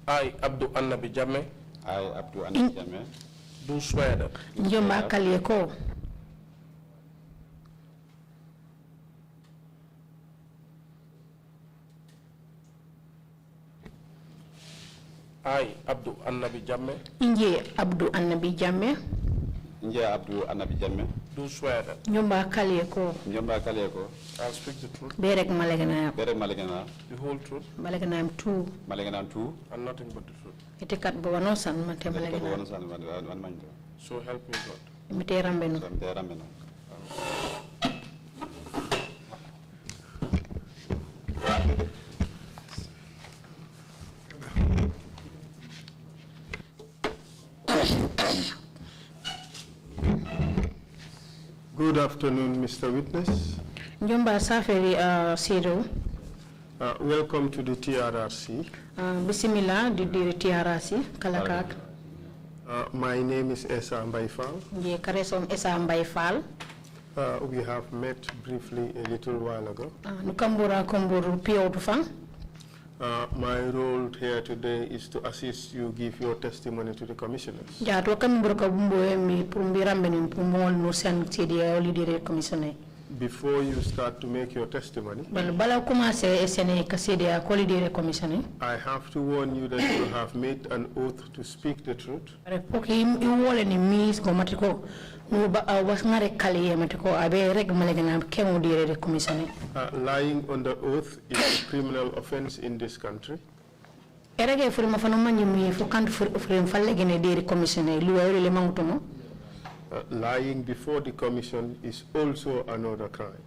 I, Abdul Annabi Jammeh. I, Abdul Annabi Jammeh. Do swear that. Njomba Kalieko. I, Abdul Annabi Jammeh. Nje Abdul Annabi Jammeh. Nje Abdul Annabi Jammeh. Do swear that. Njomba Kalieko. Njomba Kalieko. I'll speak the truth. Berek Malegana. Berek Malegana. The whole truth. Malegana two. Malegana two. And nothing but the truth. Itekat bawanosan mate Malegana. So help me God. Mite rambeno. Good afternoon, Mr. Witness. Njomba Saferi Siro. Welcome to the TRRC. Bismillah, the TRRC, Kalakat. My name is Esa Mbaifal. Karesom Esa Mbaifal. We have met briefly a little while ago. Nukambura Kumburu Piotufang. My role here today is to assist you give your testimony to the commissioners. Before you start to make your testimony, I have to warn you that you have made an oath to speak the truth. Lying on the oath is a criminal offense in this country. Lying before the commission is also another crime.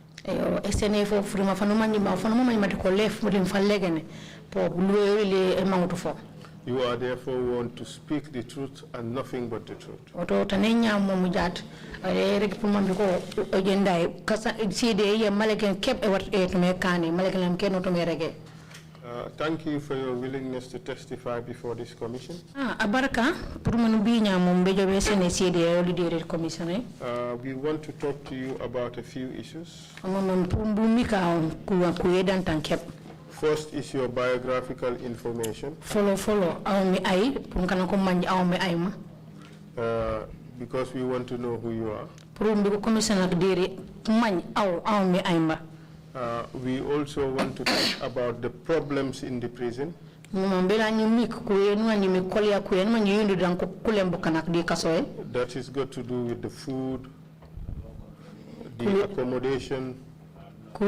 You are therefore warned to speak the truth and nothing but the truth. Thank you for your willingness to testify before this commission. We want to talk to you about a few issues. First is your biographical information. Because we want to know who you are. We also want to talk about the problems in the prison. That is got to do with the food, the accommodation, the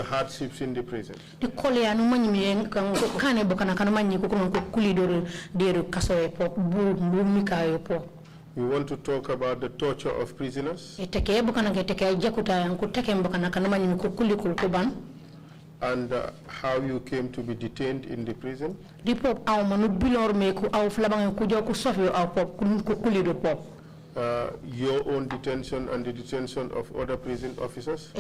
hardships in the prison. We want to talk about the torture of prisoners and how you came to be detained in the prison. Your own detention and the detention of other prison officers.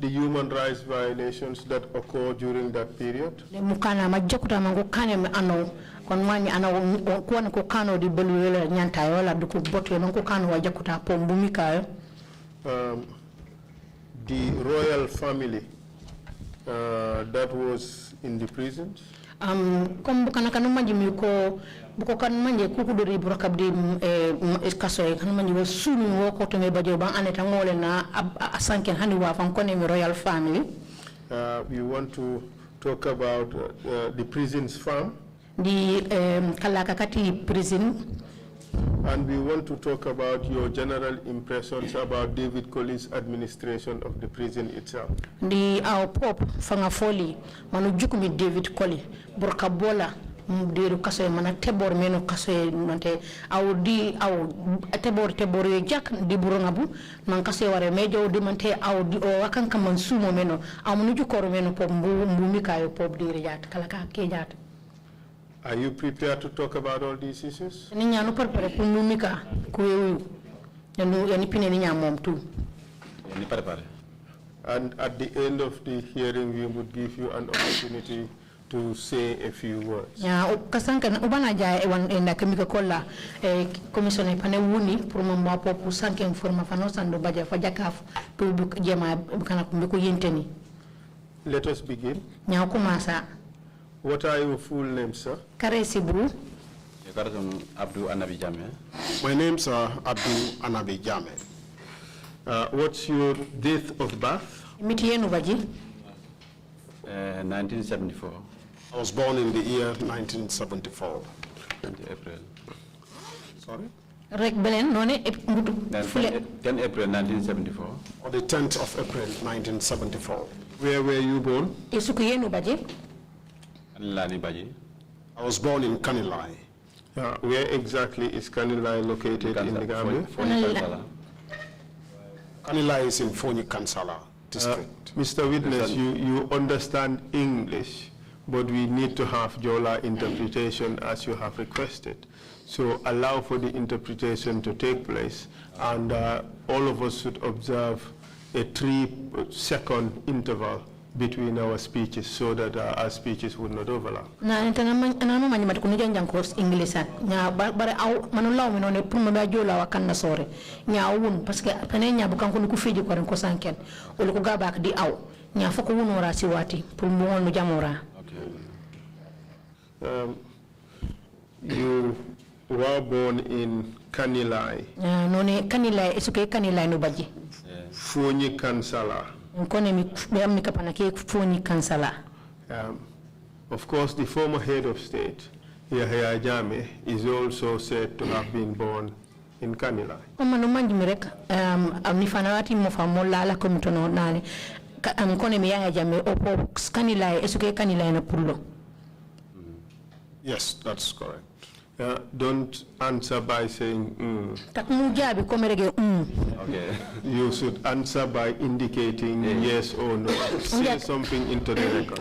The human rights violations that occur during that period. The royal family that was in the prisons. Royal family. We want to talk about the prisons farm. The Kalakakati prison. And we want to talk about your general impressions about David Colley's administration of the prison itself. The our Pope Fangafoli, Manujukumi David Colley, Burkabola, Diru Kaso, Manatebor Meno Kaso, Mante, our D, our Tebor Jack, Di Burongabu, Mankase or a major demante, our Wakan Kamansumo Meno, our Munujukor Meno Pop Mumika, Pop Diriat, Kalaka Kejat. Are you prepared to talk about all these issues? And at the end of the hearing, we would give you an opportunity to say a few words. Ya kasanka ubana ja wan enda kemika kola commissioner pane wuni pour mo mo pour sanke forma fano sando baja fajakaf pour jema kana ko yenteni. Let us begin. Nya commença. What are your full names, sir? Kare Sibru. Abdou Anabi Jame. My name's Abdou Anabi Jame. What's your date of birth? Mitienu baji. 1974. I was born in the year 1974. 20 April. Sorry? Rek belen none 10 April 1974. On the 10th of April 1974. Where were you born? Isukuyenu baji. Lani Baji. I was born in Kanilai. Where exactly is Kanilai located in the Gambia? Kanilai is in Foni Kansala district. Mr. Witness, you understand English, but we need to have Jola interpretation as you have requested. So allow for the interpretation to take place, and all of us should observe a 3-second interval between our speeches so that our speeches would not overlap. Na ntanama manyimati kunuja njankos Englishan. Nya bare au manulaw minone puma ba jola wakanda sore. Nya awun parce que pene nya bukan kunu kufiji ko ko sanken. Olu ko gaba di aw. Nya foko wunu ra si wati pour mo wonu jamora. You were born in Kanilai. None Kanilai isuke Kanilai no baji. Foni Kansala. Of course, the former head of state, Yahya Jammeh, is also said to have been born in Kanilai. Yes, that's correct. Don't answer by saying Okay. You should answer by indicating yes or no. Say something into the record.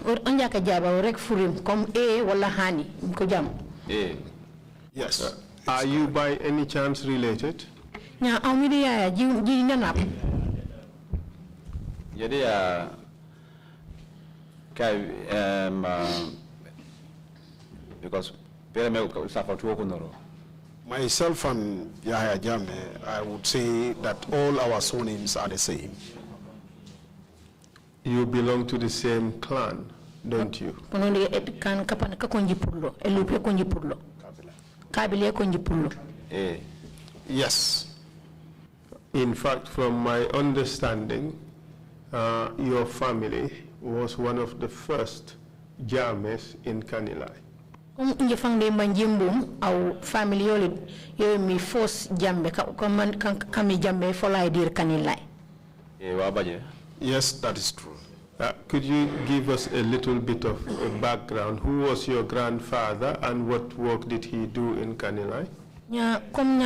Yes. Are you by any chance related? Because myself and Yahya Jammeh, I would say that all our surnames are the same. You belong to the same clan, don't you? Yes. In fact, from my understanding, your family was one of the first Jammehs in Kanilai. Inje fangde manjimbum au family yolit yo mi force jambe kami jambe folay dir Kanilai. Yes, that is true. Could you give us a little bit of a background? Who was your grandfather and what work did he do in Kanilai? Nya kom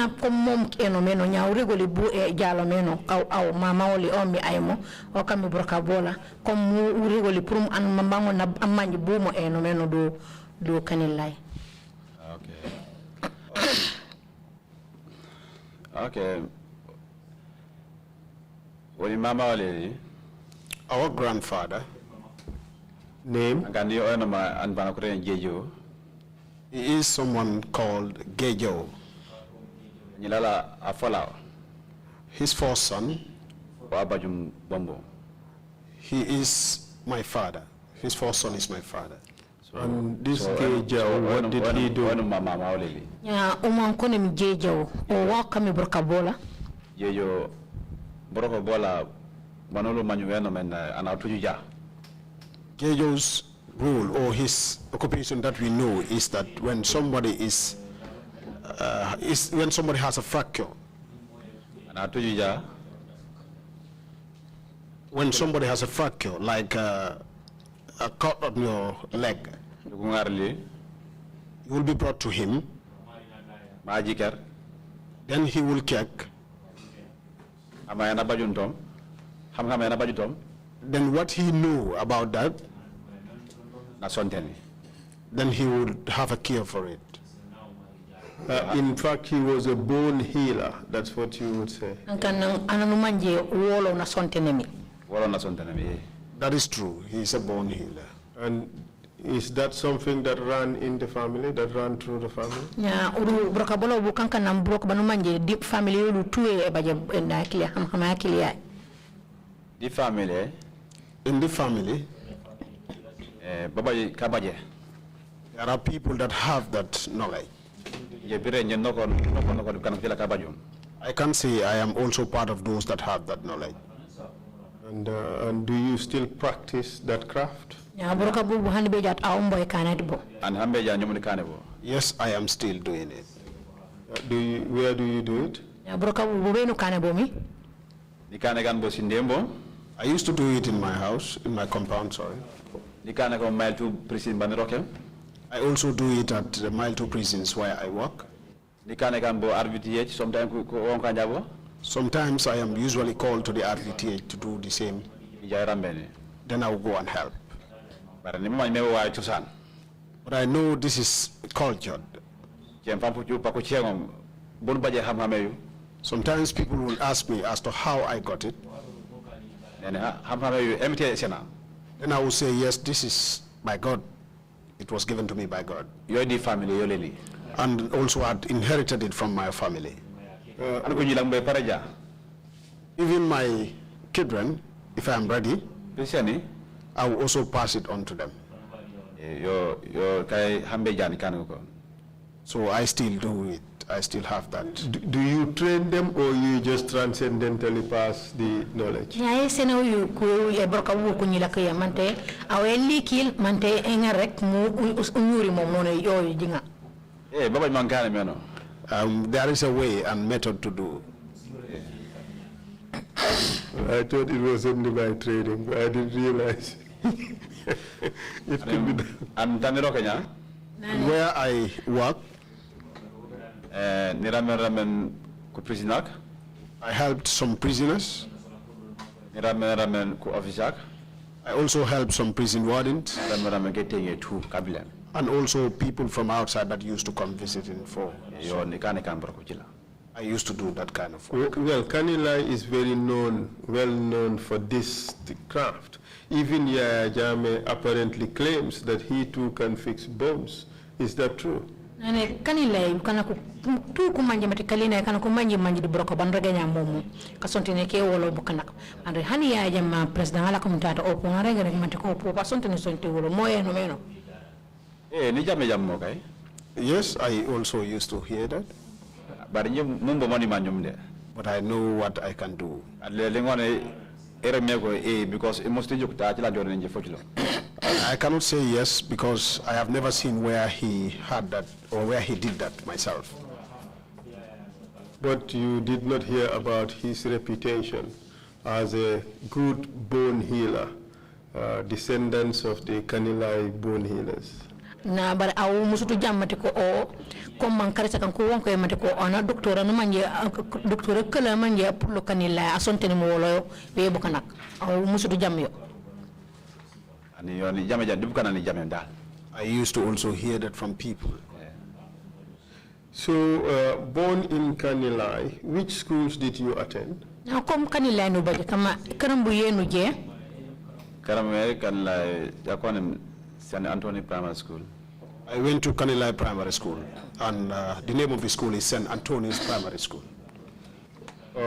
mom eno meno nya uregoli bu e jalo meno au mama oli omi aymo o kami broka bola kom mu uregoli prum an mamango na amanji bu mo eno meno do Kanilai. Okay. Wali mama wali. Our grandfather. Name? He is someone called Gejo. His first son. He is my father. His first son is my father. And this Gejo, what did he do? Ya kone mi Gejo o waka mi brokabola. Gejo brokabola manolo manueno men anatuja. Gejo's role or his occupation that we know is that when somebody when somebody has a fracture, when somebody has a fracture like a cut on your leg, you will be brought to him. Then he will check. Then what he knew about that, then he would have a cure for it. In fact, he was a bone healer. That's what you would say. That is true. He is a bone healer. And Is that something that ran in the family, that ran through the family? Yeah, uru broka bolo bukanka nam brok banu manje deep family ulu tuwe baje na kile ham kile. The family. In the family, Baba kabaje. there are people that have that knowledge. I can say I am also part of those that have that knowledge. And do you still practice that craft? Yeah, broka bu handi be jat awmboy kanati bo. And hambeja nyumuni kanebo. Yes, I am still doing it. Where do you do it? Yeah, broka bu benu kanebo mi. Nikane gan bo sindembo. I used to do it in my house, in my compound, sorry. Nikane ko mile to prison baniroke. I also do it at the Mile 2 prisons where I work. Nikane gan bo RVTH sometimes ko wonka njabo. Sometimes I am usually called to the RVTH to do the same. Then I will go and help. But I know this is cultured. Sometimes people will ask me as to how I got it. Then I will say, yes, this is by God. It was given to me by God. You're the family, and also had inherited it from my family. Even my children, if I am ready, I will also pass it on to them. So I still do it. I still have that. Do you train them or you just transcendentally pass the knowledge? Yeah, sena you ku e broka wu ku nyila kaya mante aweli kil mante engarek mu unyuri mom no yo jinga. Eh baba mangane meno. There is a way and method to do. I thought it was only by trading, but I didn't realize it could be done. And where I work, I helped some prisoners. I also helped some prison wardens. And also people from outside that used to come visiting for. I used to do that kind of work. Well, Kanilai is very well known for this craft. Even Yaya Jame apparently claims that he too can fix bones. Is that true? Kanilai kana ku tu ku manje matikalina kana ku manje di broko bandraga nya momu kasontene ke wolo bukana andre hani Yaya Jama president ala komitata o ko rega rek mate ko po pasontene sonte wolo moye no meno. Ni jame jammo kay. Yes, I also used to hear that. But I know what I can do. Because I cannot say yes because I have never seen where he had that or where he did that myself. But you did not hear about his reputation as a good bone healer, descendants of the Kanilai bone healers. Na bar awu musutu jammati ko o comme man karisa kan ko wonko yamati ko ona docteur no manje docteur kala manje pour Kanilai asonteni mo wolo be bukanak awu musutu jamyo. Ani yoni jamme jan dubukana ni jamme dal. I used to also hear that from people. So born in Kanilai, which schools did you attend? Na comme Kanilai no baje kama karambu yenu je Karamel Kanilai yakone St. Anthony Primary School. I went to Kanilai Primary School, and the name of the school is St. Anthony's Primary School.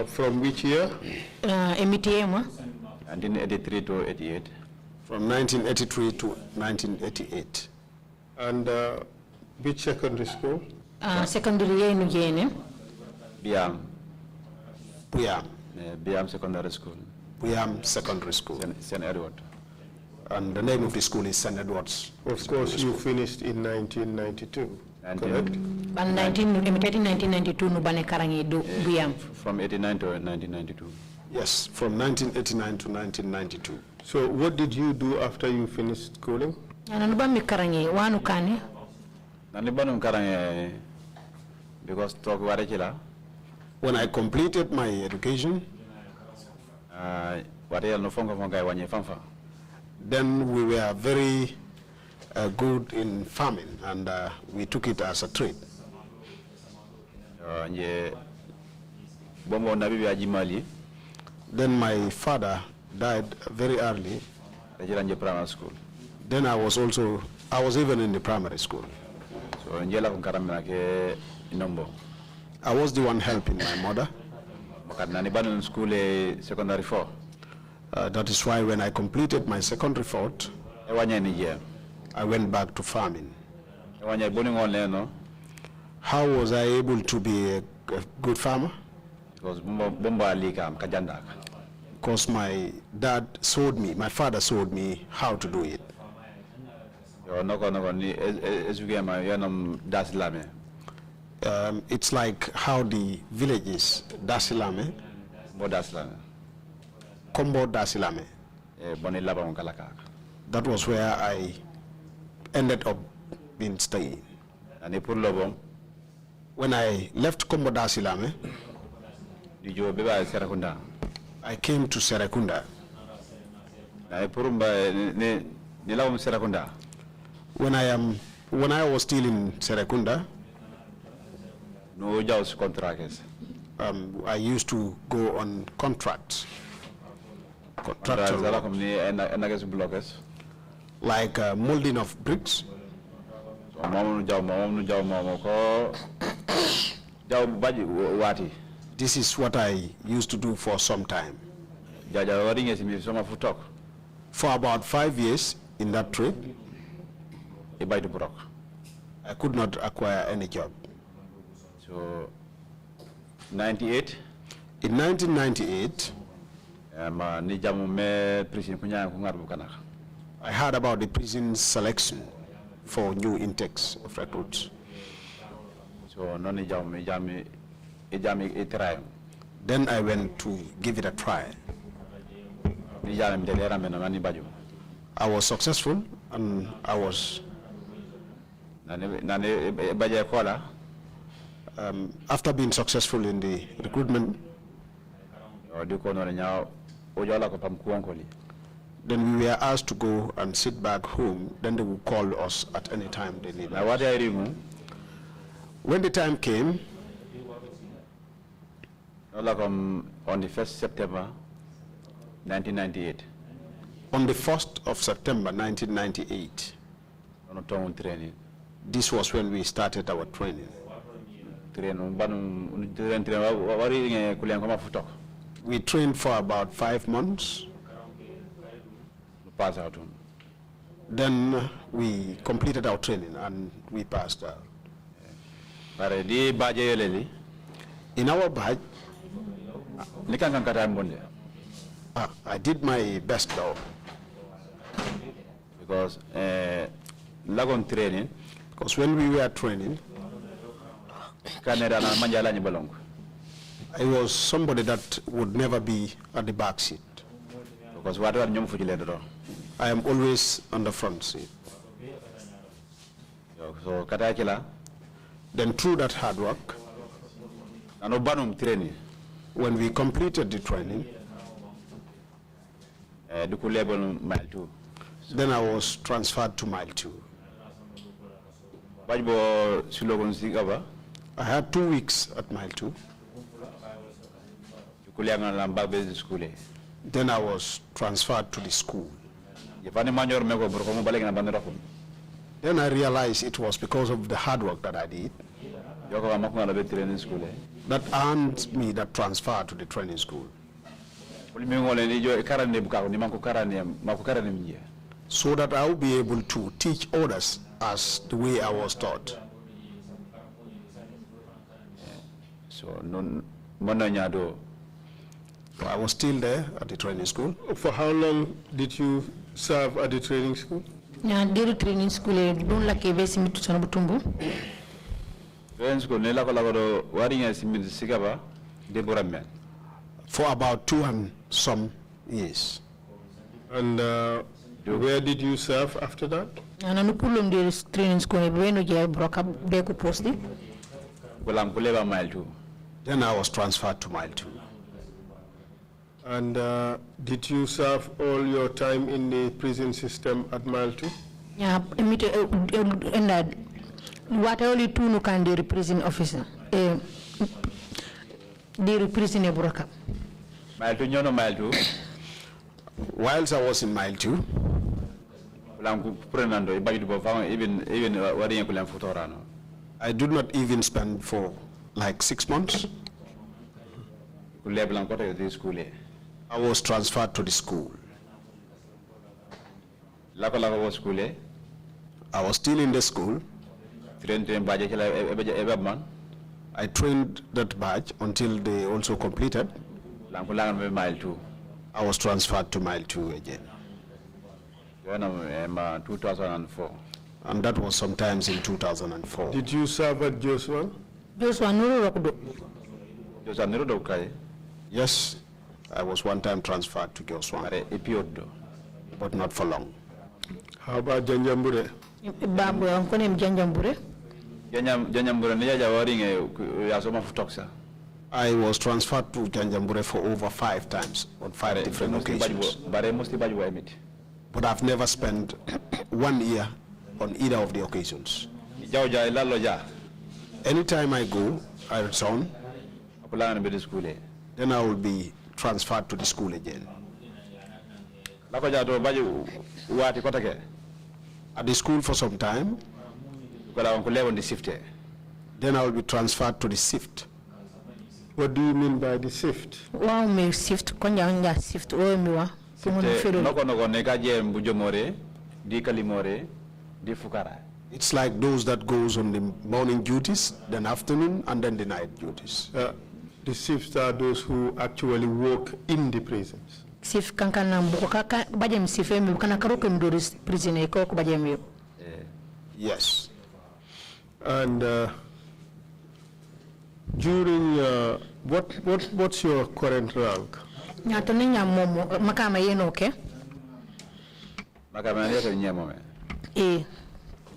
From which year? MTM. 1983 to 88. From 1983 to 1988. And which secondary school? Secondary year no jene. Biam. Biam. Biam Secondary School. Biam Secondary School. St. Edward. And the name of the school is St. Edward's. Of course, you finished in 1992, correct? 1992 no bane karangi do Biam. From 89 to 1992. Yes, from 1989 to 1992. So what did you do after you finished schooling? Nanubami karangi wanu kani? Nanubanu karangi because talk warekila. When I completed my education, then we were very good in farming, and we took it as a trade. Then my father died very early. Then I was also I was even in the primary school. So njela ko karamina ke inombo. I was the one helping my mother. Makadna banu school secondary 4. That is why when I completed my secondary fort, I went back to farming. How was I able to be a good farmer? Because my dad showed me, my father showed me how to do it. It's like how the villages, Dasilame, Kombo Dasilame. That was where I ended up being staying. When I left Kombo Dasilame, I came to Serekunda. When I was still in Serekunda, I used to go on contracts. Like molding of bricks. This is what I used to do for some time. For about 5 years in that trade, I could not acquire any job. So, 98? In 1998, I heard about the prison selection for new intakes of recruits. So, then I went to give it a try. I was successful and I was after being successful in the recruitment, then we were asked to go and sit back home. Then they would call us at any time they need us. When the time came, on the 1st September 1998. On the 1st of September 1998, this was when we started our training. We trained for about 5 months. Then we completed our training and we passed out. In our badge, I did my best though. Because when we were training, I was somebody that would never be at the back seat. Because I am always on the front seat. So then through that hard work, when we completed the training, then I was transferred to Mile 2. I had 2 weeks at Mile 2. Then I was transferred to the school. Then I realized it was because of the hard work that I did that earned me that transfer to the training school. So that I will be able to teach others as the way I was taught. So, I was still there at the training school. For how long did you serve at the training school? Training school don't like for about 2 and some years. And where did you serve after that? Training school broke up posti. Then I was transferred to Mile 2. And did you serve all your time in the prison system at Mile 2? Yeah, what only two no can the prison officer. The prison broke up. Mile 2, no Mile 2. Whilst I was in Mile 2, I did not even spend for like 6 months. I was transferred to the school. I was still in the school. I trained that batch until they also completed. I was transferred to mile 2 again. 2004. And that was sometimes in 2004. Did you serve at Joshua? Joshua Nuru Yes, I was one time transferred to Joshua, but not for long. How about Janjambure? Babu Ankonem Janjambure? I was transferred to Janjambure for over 5 times on 5 different occasions. But I've never spent 1 year on either of the occasions. Anytime I go, I return, then I will be transferred to the school again. At the school for some time, then I will be transferred to the shift. What do you mean by the shift? Wow, me shift, konya shift, miwa. It's like those that goes on the morning duties, then afternoon, and then the night duties. The shifts are those who actually work in the prisons. Sif kankana mbukaka bajem sifemi kana karoke mdoris prison eko bajem yo. Yes. And during what's your current rank? Nyatoninya momo makama yeno ke? Makama yeno nyamo me.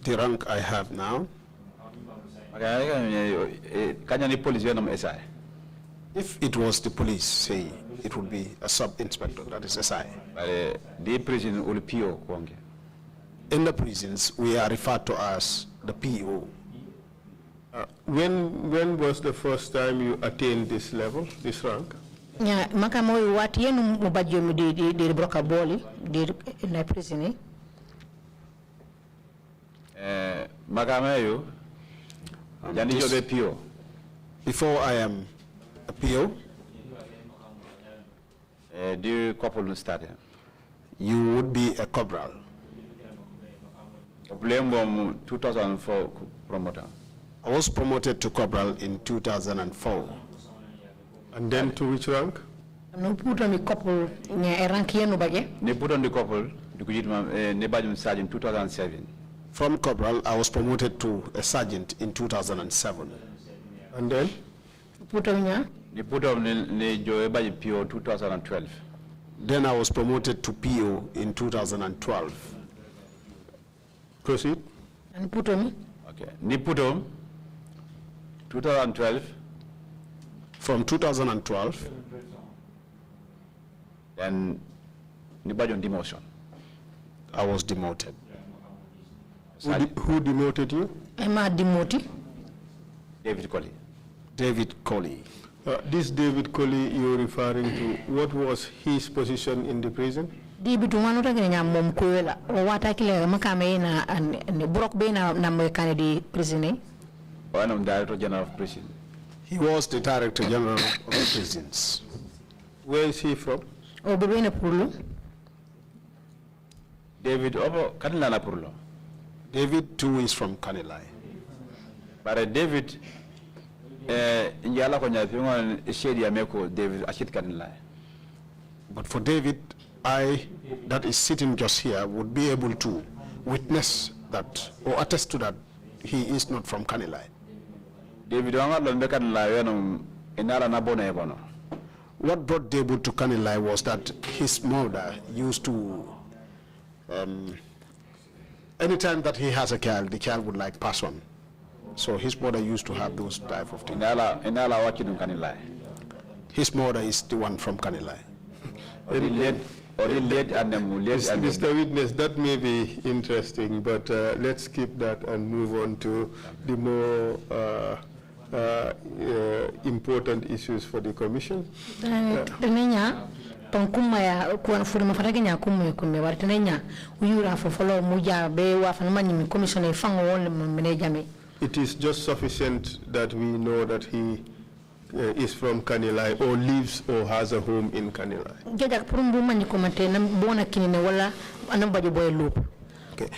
The rank I have now. If it was the police, say, it would be a sub-inspector, that is SI. In the prisons, we are referred to as the PO. When was the first time you attained this level, this rank? Yeah, makamo wat yenu mubajyo de broka boli de in the prison. Magamayo, Janijo PO. Before I am a PO, do you couple start? You would be a corporal. 2004 promoter. I was promoted to corporal in 2004. And then to which rank? No put on the couple rank yenu baje. Ne put on the couple, ne bajum sergeant 2007. From corporal, I was promoted to a sergeant in 2007. And then? Put on ya? Ne put on ne joe bajum PO 2012. Then I was promoted to PO in 2012. Proceed. And put on me? Okay. Ne put on 2012. From 2012. Then ne bajum demotion. I was demoted. Who demoted you? Emma demoted. David Colley. David Colley. This David Colley you're referring to, what was his position in the prison? David Wanota Ganya Mom Kuela, or what I kill Makamena and Brock Bena number Kennedy prison. One of the Director General of Prison. He was the Director General of the prisons. Where is he from? Obena Pulu. David Obo Kanilana Purlo. David too is from Kanilai. But David, Injala Konya, if you want to share the David Ashit Kanilai. But for David, I, that is sitting just here, would be able to witness that or attest to that he is not from Kanilai. David What brought David to Kanilai was that his mother used to, anytime that he has a child, the child would like pass on. So his mother used to have those type of things. His mother is the one from Kanilai. Mr. Witness, that may be interesting, but let's skip that and move on to the more important issues for the Commission. pankuma ya kuwa furima fatake nya kumu kume wartene nya uyura fo follow muja be wa fa manyi commissioner fango won manager me. It is just sufficient that we know that he is from Kanilai or lives or has a home in Kanilai. Jaja purumbu manyi komante na bona kinene wala anambaje boy loop. Okay.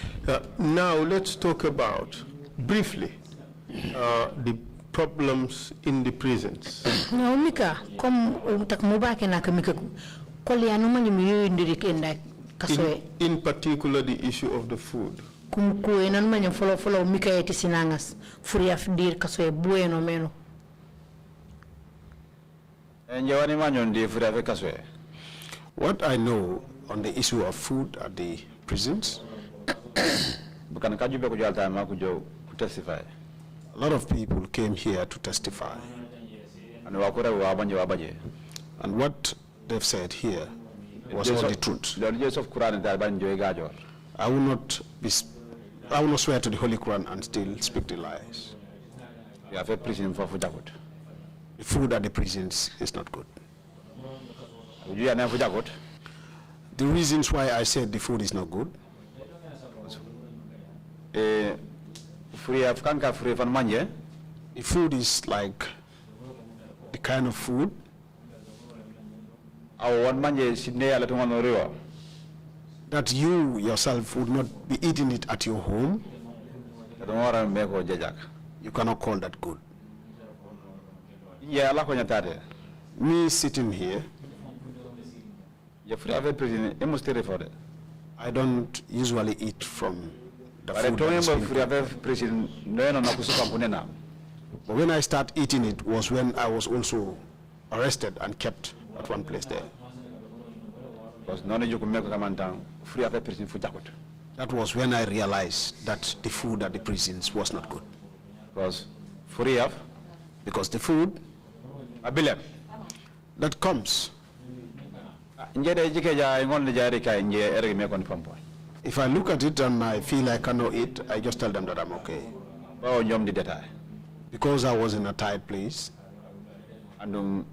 Now let's talk about briefly the problems in the prisons. Na umika kom takmubake na kamika koli anuma nyimiyo ndiri kenda kasoe. In particular the issue of the food. Kumkuwe nanuma nyam follow umika yeti sinangas furia fdir kasoe bueno meno. What I know on the issue of food at the prisons, a lot of people came here to testify. And what they've said here was not the truth. I will not swear to the Holy Quran and still speak the lies. The food at the prisons is not good. The reasons why I said the food is not good, the food is like the kind of food that you yourself would not be eating it at your home. You cannot call that good. Me sitting here, I don't usually eat from the food. But when I start eating it was when I was also arrested and kept at one place there. That was when I realized that the food at the prisons was not good. Because the food that comes, if I look at it and I feel I cannot eat, I just tell them that I'm okay. Because I was in a tight place, and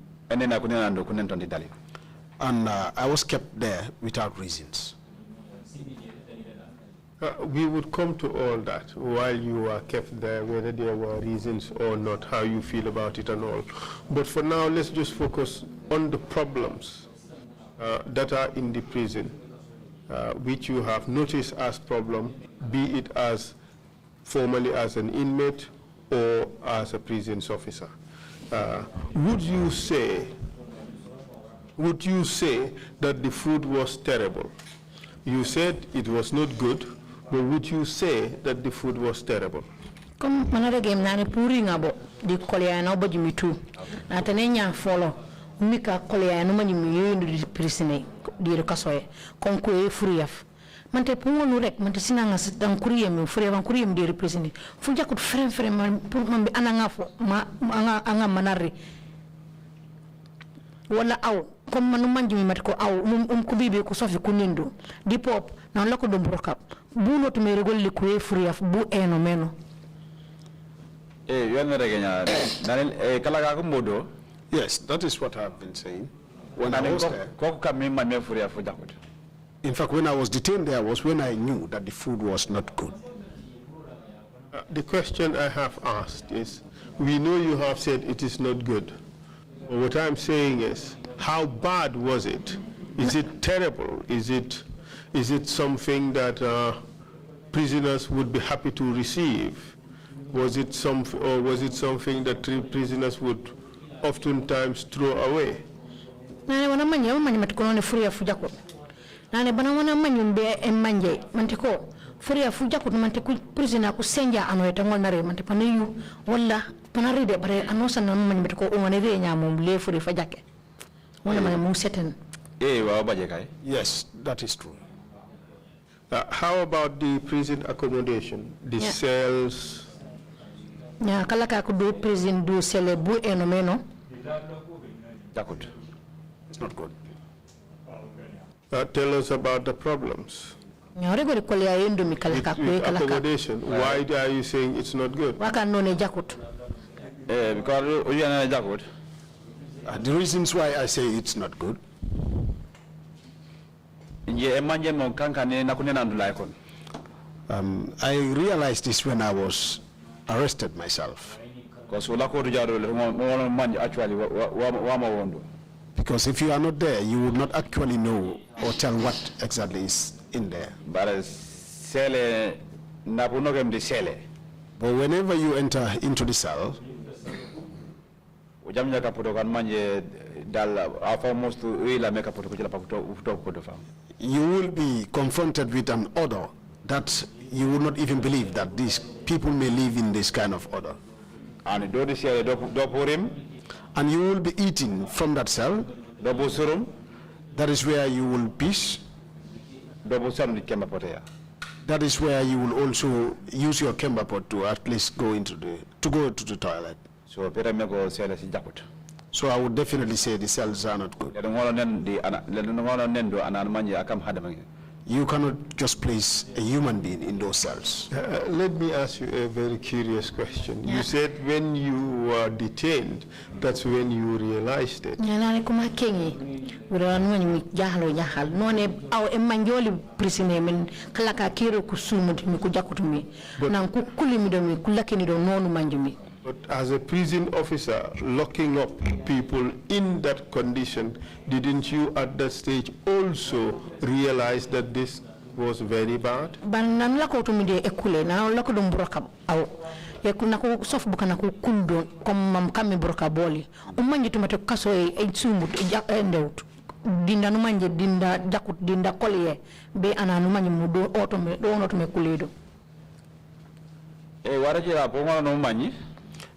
I was kept there without reasons. We would come to all that while you were kept there, whether there were reasons or not, how you feel about it and all. But for now, let's just focus on the problems that are in the prison, which you have noticed as problem, be it as formally as an inmate or as a prisons officer. Would you say that the food was terrible? You said it was not good, but would you say that the food was terrible? Comme manara game nani puri ngabo di kolya na obaji mitu na tanenya follow mika kolya no mani mi di prisine di kasoye kon ko e furiaf mante pungo nu rek mante sinanga dan kuriye mi furiya ban kuriye mi di prisine fu jakut frem man pour mambe ananga fo ma anga manari wala aw comme manu manji mi mat ko aw ko bibe ko sofi ko nindo di pop na la ko do brokap bu not me regol li ko e furiaf bu eno meno. Yes, that is what I've been saying. When I was there, in fact, when I was detained there was when I knew that the food was not good. The question I have asked is, we know you have said it is not good. But what I'm saying is, how bad was it? Is it terrible? Is it something that prisoners would be happy to receive? Was it something that prisoners would oftentimes throw away? Nane wana manya matikono ne furia fujako. Nane bana wana manyumbe manje mantiko furia fujako mantiku prisoner ku senja anoyeta ngolnare mantipane yu wala panaride bare anosa na manya matiko onere nya mumle furia fujake. Wala manya museten. Yes, that is true. How about the prison accommodation, the cells? Nya kala ka ko do prison do cell bu enomeno. It's not good. Tell us about the problems. Accommodation. Why are you saying it's not good? The reasons why I say it's not good, I realized this when I was arrested myself. Because if you are not there, you would not actually know or tell what exactly is in there. But whenever you enter into the cell, you will be confronted with an order that you would not even believe that these people may live in this kind of order. And you will be eating from that cell. That is where you will piss. That is where you will also use your kemba pot to at least go into the toilet. So I would definitely say the cells are not good. You cannot just place a human being in those cells. Let me ask you a very curious question. You said when you were detained, that's when you realized it. But as a prison officer, locking up people in that condition, didn't you at that stage also realize that this was very bad?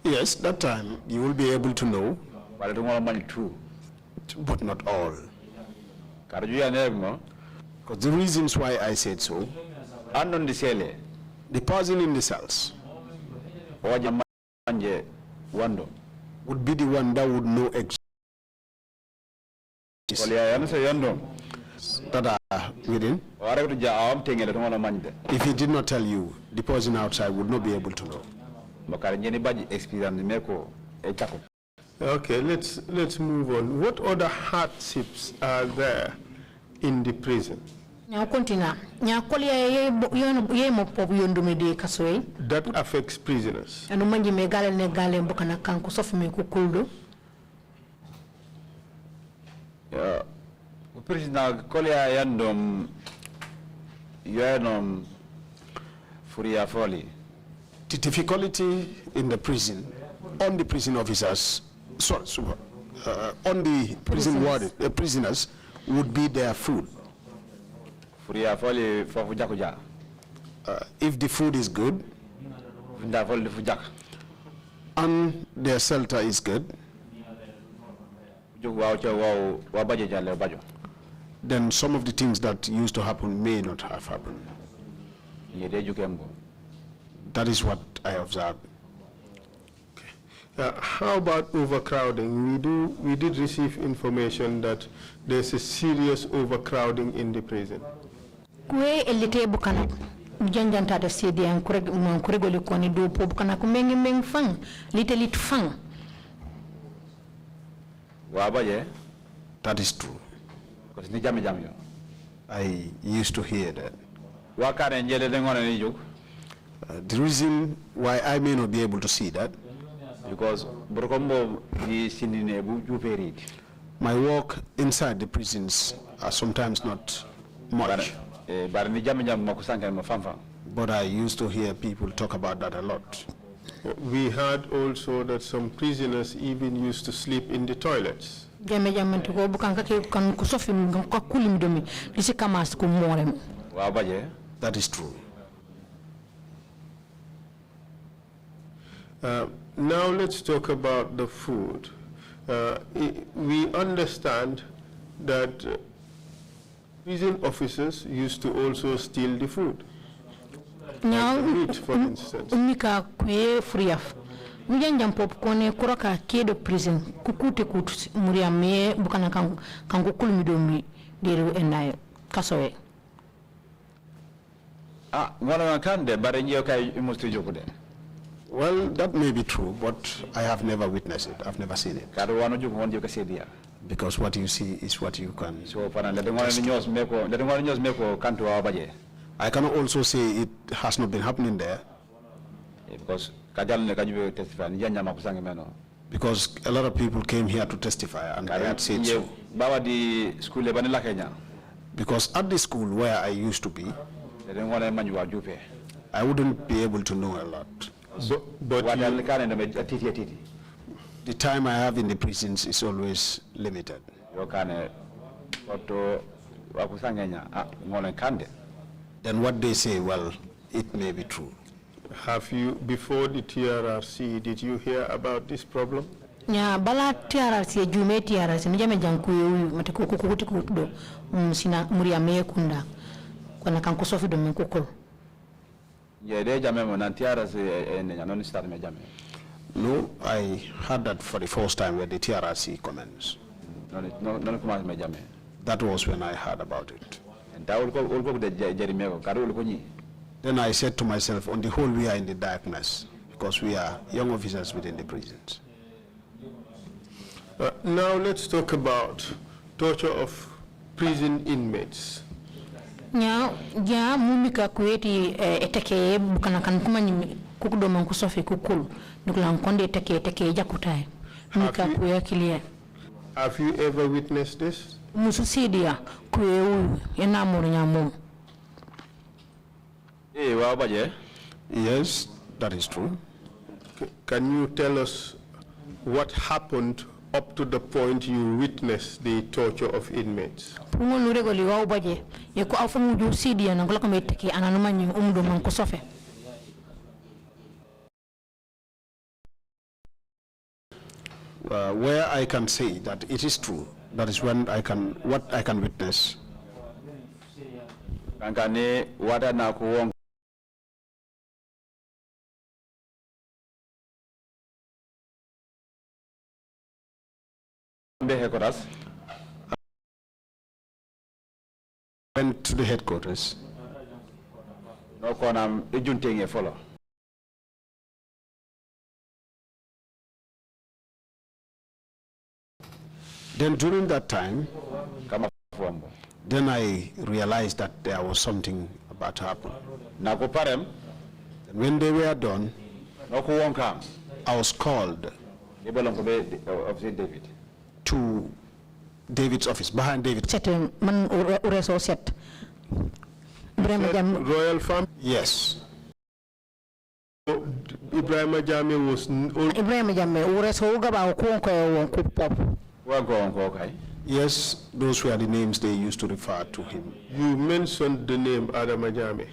Yes, that time you will be able to know, but not all. Because the reasons why I said so, the person in the cells would be the one that would know exactly that are within. If he did not tell you, the person outside would not be able to know. Okay, let's move on. What other hardships are there in the prison that affects prisoners? Prisoner kolia yandom yanom furia foli. The difficulty in the prison, on the prison officers, on the prison ward, prisoners, would be their food. If the food is good, and their shelter is good, then some of the things that used to happen may not have happened. That is what I observed. Okay. How about overcrowding? We did receive information that there's a serious overcrowding in the prison. That is true. I used to hear that. The reason why I may not be able to see that, because my work inside the prisons are sometimes not much. But I used to hear people talk about that a lot. We heard also that some prisoners even used to sleep in the toilets. That is true. Now let's talk about the food. We understand that prison officers used to also steal the food. Now, meat, for instance. Prison kukute kut muriame bukana kangu kulmidomi deru enayo kasoe. Well, that may be true, but I have never witnessed it. I've never seen it. Because what you see is what you can. So for let them news make come to our budget. I cannot also say it has not been happening there. Because because a lot of people came here to testify and I had said so. Because at the school where I used to be, I wouldn't be able to know a lot. But the time I have in the prisons is always limited. Then what they say, well, it may be true. Have you, before the TRRC, did you hear about this problem? Yeah, bala TRRC jume TRRC nijame jankuye huyu mateko kukuti kudo sina muri ameye kunda kwa kankusofi do mekukolo. Yeah, they jame mo nan TRRC non start me jame. No, I heard that for the first time when the TRRC commenced. No commence me jame. That was when I heard about it. And that will go the Jerimego, Carol Kuni. Then I said to myself, on the whole, we are in the darkness because we are young officers within the prisons. Now let's talk about torture of prison inmates. Yeah, mumika kueti eteke bukana kuma ni kukudo mankusofi kukulu nukula nkonde eteke jakutai mumika kuya kilia. Have you ever witnessed this? Mususidia kuye uyu ena muru nyamu. Yes, that is true. Can you tell us what happened up to the point you witnessed the torture of inmates? Where I can say that it is true, that is when what I can witness. Went to the headquarters. No konam ejunte follow. Then during that time, then I realized that there was something about to happen. And when they were done, I was called to David's office, behind David's. Royal family? Yes. Ibrahim Ajami was... Ibrahim Ajami, yes, those were the names they used to refer to him. You mentioned the name Adama Ajami.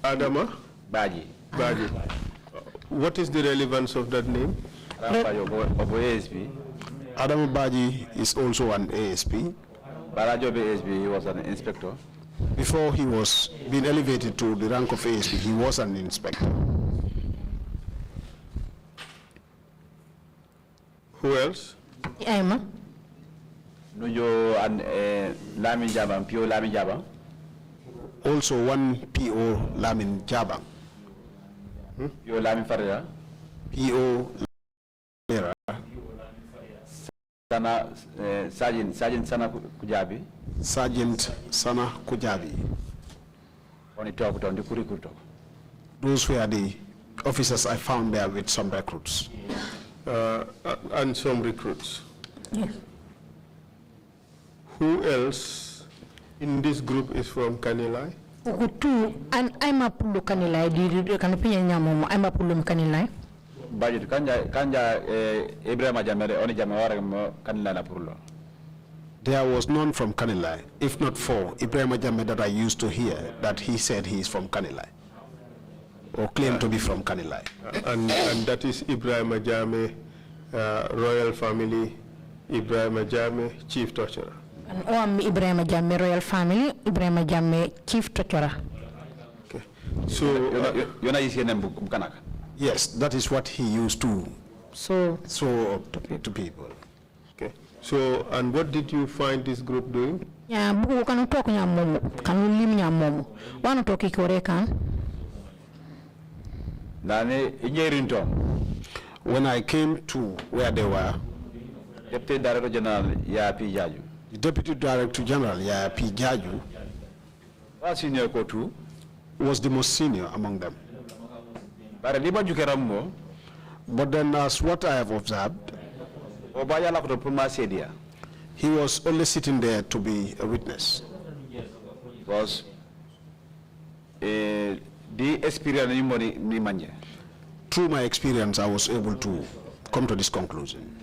Adama Baji. Baji. What is the relevance of that name? Adam Baji is also an ASP. ASP, he was an inspector. Before he was being elevated to the rank of ASP, he was an inspector. Who else? Emma. Nujo and Lamin Jabang, Pio Lamin Jabang. Also one PO Lamin Jabang. Pio Lamin Farida. PO Lera. Sana Sergeant Sana Kujabi. Sergeant Sana Kujabi. Those were the officers I found there with some recruits. And some recruits. Yes. Who else in this group is from Kanilai? And I'm a Pulu Kanilai, I'm a Pulu Kanilai. Budget Kanja Ibrahim Jamere, only Jamara Kanilana Purlo. There was none from Kanilai, if not for Ibrahim Ajame that I used to hear that he said he is from Kanilai, or claimed to be from Kanilai. And that is Ibrahim Ajame, royal family, Ibrahim Ajame, chief torturer. And Ibrahim Ajame, royal family, Ibrahim Ajame, chief torturer. Okay. So, you're not using them Bukanak? Yes, that is what he used to so to people. Okay. So, and what did you find this group doing? Yeah, buku kanu talk nya momo, kanu lim nya momo. Wano toki kore kan? Nane injerinto. When I came to where they were, Deputy Director General Yapi Jaju. the Deputy Director General, Yapi Jaju, Senior Kotu was the most senior among them. But then as what I have observed, he was only sitting there to be a witness. Because the experience through my experience, I was able to come to this conclusion.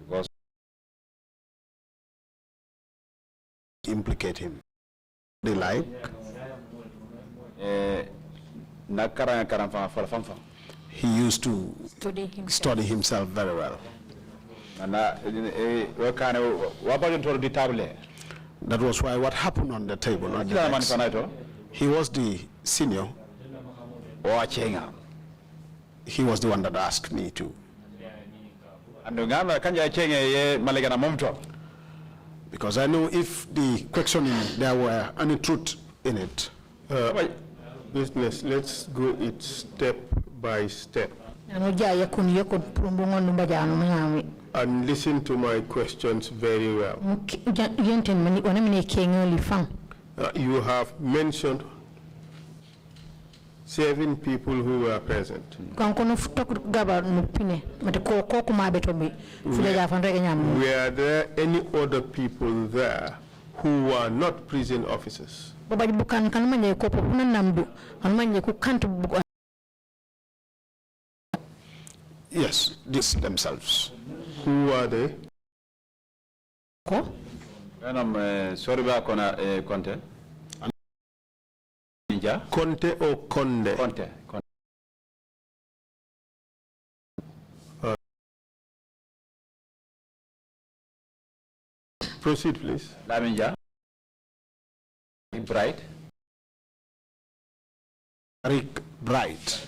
Because implicate him. They like. He used to study himself very well. That was why what happened on the table. On the desk, he was the senior. He was the one that asked me to. Because I know if the questioning, there were any truth in it. Business, let's go it step by step. And listen to my questions very well. You have mentioned 7 people who were present. Were there any other people there who were not prison officers? Yes, these themselves. Who are they? Conte or Conde? Conte. Proceed, please. Laminja. Bright. Rick Bright.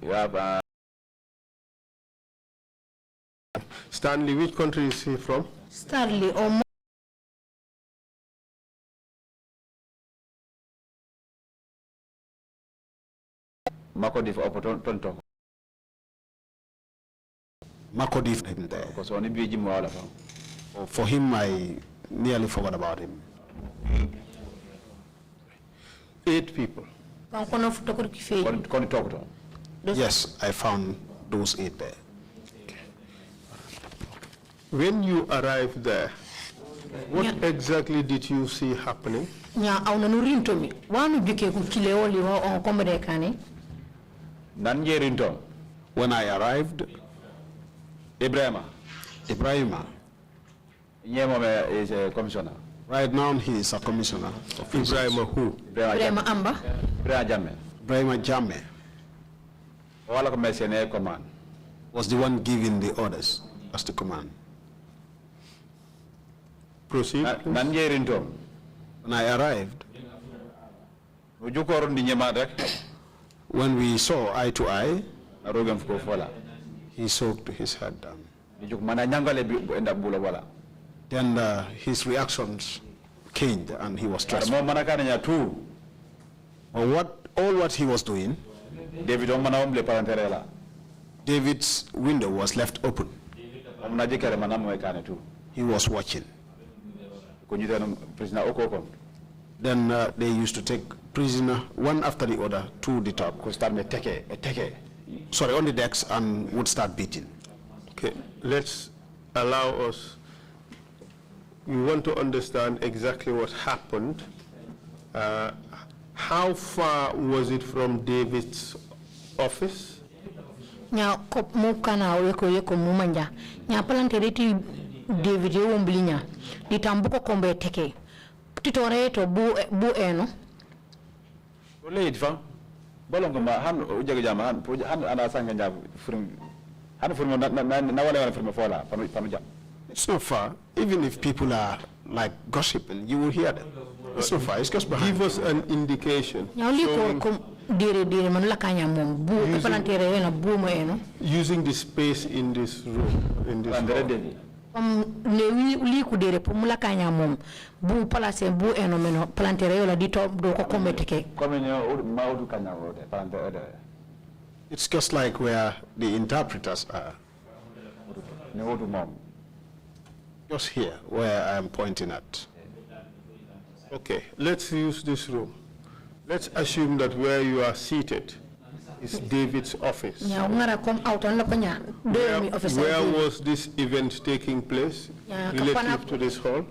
You have Stanley, which country is he from? Stanley or Makodif Opotonto. Makodif him there. Because only be Jim Walla. For him, I nearly forgot about him. 8 people. Yes, I found those 8 there. When you arrived there, what exactly did you see happening? When I arrived, Ibrahima is a commissioner. Right now he is a commissioner. Ibrahima who? Ibrahima Amba. Ibrahima Jammeh was the one giving the orders as the command. Proceed. When I arrived, when we saw eye to eye, he soaked his head down. Then his reactions changed and he was stressed. All what he was doing, David's window was left open. He was watching. Then they used to take prisoner one after the other to the top. Sorry, on the decks, and would start beating. Okay, let's allow us. We want to understand exactly what happened. How far was it from David's office? Nya kop mu kana yeko mumanja. Nya palantereti David yomblinya. Ditambuko kombe teke. Titore to bu eno. Ole idfa. Bolongo ma han ujage jama han ana sanga njab furum. Han furum na wala furum fola panu jam. It's not far. Even if people are like gossiping, you will hear them. It's not far. It's just behind. Give us an indication. Using the space in this room. In this It's just like where the interpreters are. Just here, where I am pointing at. Okay, let's use this room. Let's assume that where you are seated is David's office. Where was this event taking place relative to this hall?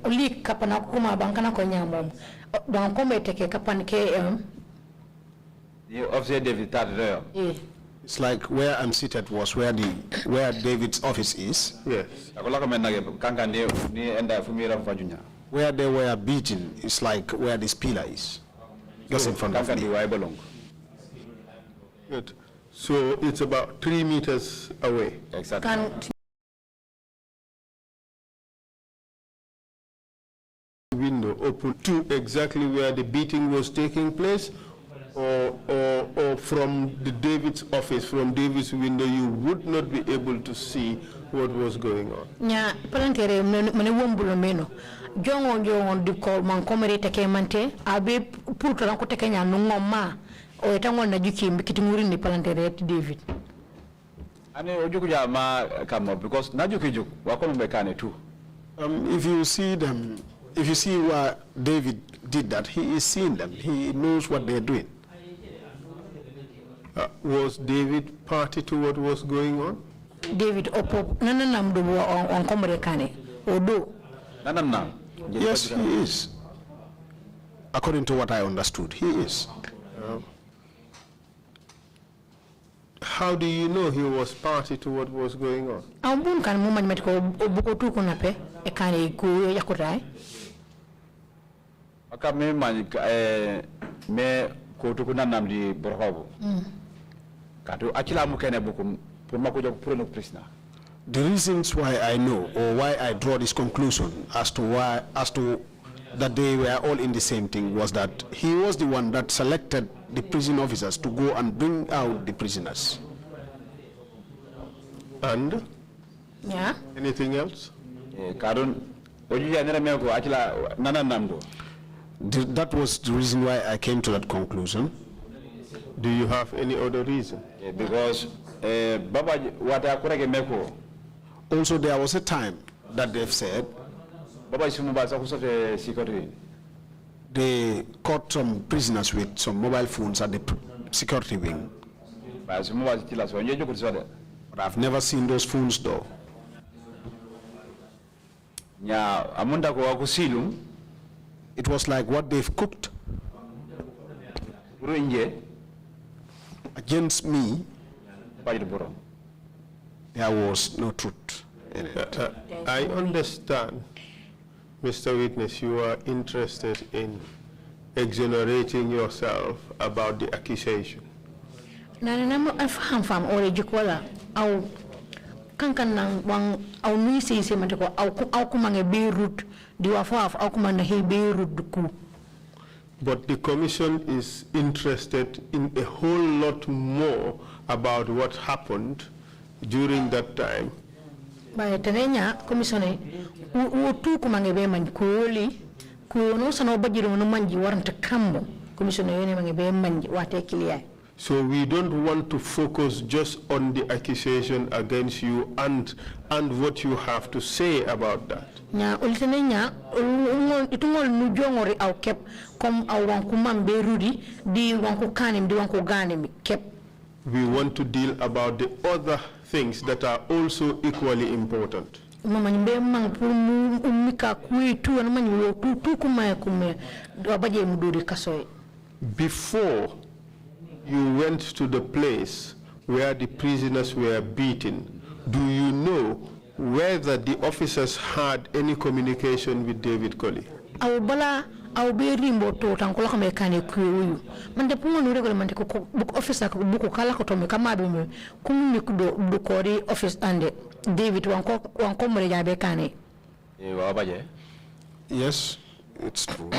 It's like where I'm seated was where David's office is. Yes. Where they were beaten is like where this pillar is. Just in front of me. Good. So it's about 3 meters away. Exactly. Window open to exactly where the beating was taking place, or from David's office, from David's window, you would not be able to see what was going on. Jongo di call man komere take mante abe pulto ranko take nya ngoma o etangol na juki mbikiti muri ni palantere David ane ojuku ja ma kamo because na juki juk wako mbekane too. If you see what David did, that he is seeing them, he knows what they're doing. Was David party to what was going on? David opo nananam do on komere kane odo nananam. Yes, he is. According to what I understood, he is. How do you know he was party to what was going on? The reasons why I know, or why I draw this conclusion as to that they were all in the same thing, was that he was the one that selected the prison officers to go and bring out the prisoners. And? Yeah. Anything else? That was the reason why I came to that conclusion. Do you have any other reason? Because also there was a time that they've said they caught some prisoners with some mobile phones at the security wing. But I've never seen those phones though. It was like what they've cooked against me. There was no truth in it. I understand, Mr. Witness, you are interested in exonerating yourself about the accusation. But the commission is interested in a whole lot more about what happened during that time. By Tanenya, Commissioner, who took Mangebe man coolly, no son of Bajiru no manji warrant a cambo, Commissioner Mangi, what a clear. So we don't want to focus just on the accusation against you and what you have to say about that. Nya ultenenya itungol nujongori au kep kom au wankumam berudi di wanku kanim di wanku ganim kep. We want to deal about the other things that are also equally important. Before you went to the place where the prisoners were beaten, do you know whether the officers had any communication with David Colley? Au be rimbo to tankola kama kane kuyu mande pungo nure ko mande ko book officer ko buku kala ko to me kama be me kum do kori office ande David wanko mo jabe kane wa baje. Yes, it's true.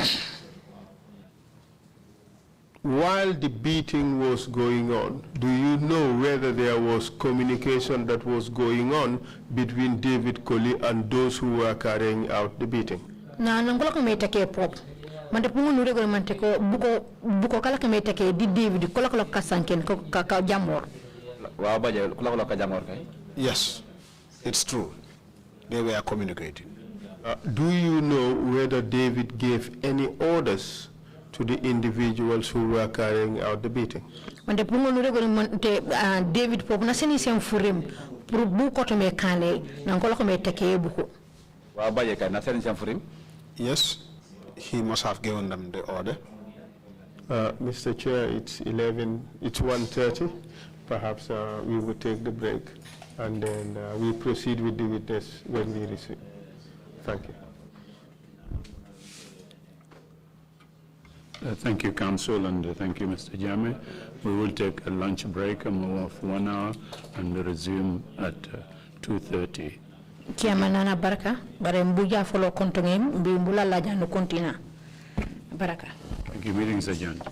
While the beating was going on, do you know whether there was communication that was going on between David Colley and those who were carrying out the beating? Na nangola ko me take pop mande pungo nure ko mande ko buko kala ko me take di David ko kasanken ko ka jamor. Yes, it's true. They were communicating. Do you know whether David gave any orders to the individuals who were carrying out the beating? David pop na seni sem furim pour bu ko to me kane na ko me teke buko. Yes, he must have given them the order. Mr. Chair, it's 1:30. Perhaps we will take the break and then we proceed with the witness when we receive. Thank you. Thank you, Council, and thank you, Mr. Jame. We will take a lunch break of 1 hour and resume at 2:30. Kiamanana baraka, bare mbuja follow kontongem, mbula la janu kontina. Baraka. Thank you. Meeting is adjourned.